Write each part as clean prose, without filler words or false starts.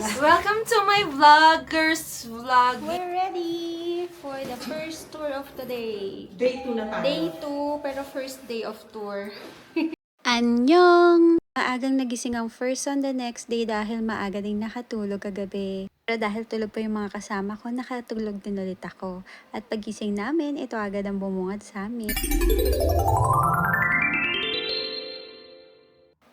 Welcome to my vloggers vlog. We're ready for the first tour of the day. Day 2 na tayo. Day 2, pero first day of tour. Anyong! Maagang nagising ang first on the next day dahil maaga ding nakatulog kagabi. Pero dahil tulog pa yung mga kasama ko, nakatulog din ulit ako. At pagising namin, ito agad ang bumungad sa amin.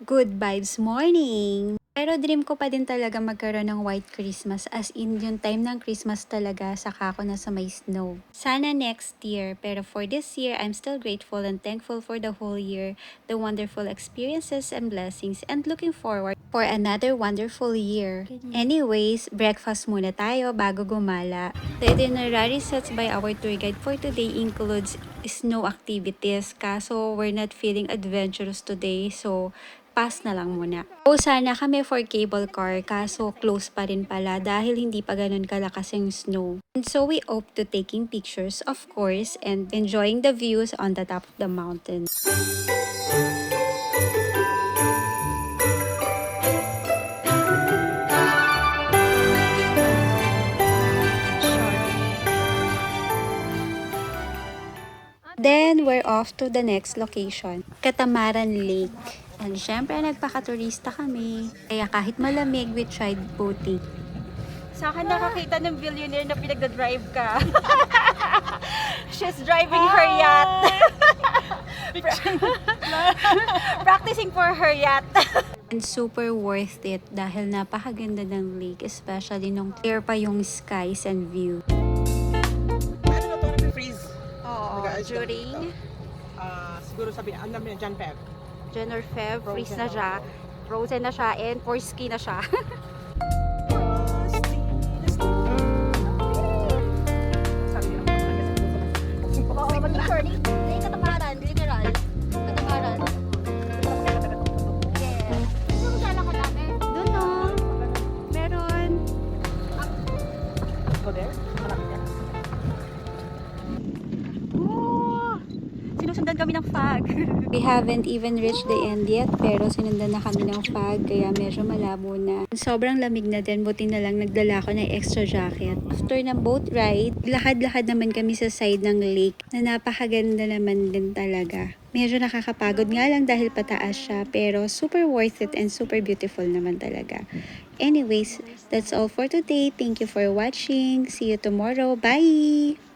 Good vibes morning! Pero dream ko pa din talaga magkaroon ng white Christmas, as in yung time ng Christmas talaga saka ako na sa may snow. Sana next year, pero for this year, I'm still grateful and thankful for the whole year, the wonderful experiences and blessings, and looking forward for another wonderful year. Anyways, breakfast muna tayo bago gumala. The itinerary set by our tour guide for today includes snow activities, kaso we're not feeling adventurous today, so pass na lang muna. O sana kami for cable car, kaso close pa rin pala dahil hindi pa ganun kalakas yung snow. And so we opt to taking pictures, of course, and enjoying the views on the top of the mountain. Then, we're off to the next location, Catamaran Lake. And syempre, nagpakaturista kami. Kaya kahit malamig, we tried boating. Sa akin nakakita ng billionaire na pinagdadrive ka. She's driving her yacht. Practicing for her yacht. And super worth it dahil napakaganda ng lake, especially nung clear pa yung skies and view. Ano na ito? Freeze. Oo, Nag-ayos ka during dito. Siguro sabi na, namin Jan Feb. January, Feb, freeze na siya. Frozen na siya and for ski na siya. Oo, mag-journey. Hindi, katamaran, literal. Katamaran. Yes. Saan magkala ka dami? Doon no? Meron. Go there? Malapit yan. Sinusundan kami ng fog. We haven't even reached the end yet, pero sinundan na kami ng fog, kaya medyo malabo na. Sobrang lamig na din, buti na lang nagdala ko ng extra jacket. After ng boat ride, lakad-lakad naman kami sa side ng lake, na napakaganda naman din talaga. Medyo nakakapagod nga lang dahil pataas siya, pero super worth it and super beautiful naman talaga. Anyways, that's all for today. Thank you for watching. See you tomorrow. Bye!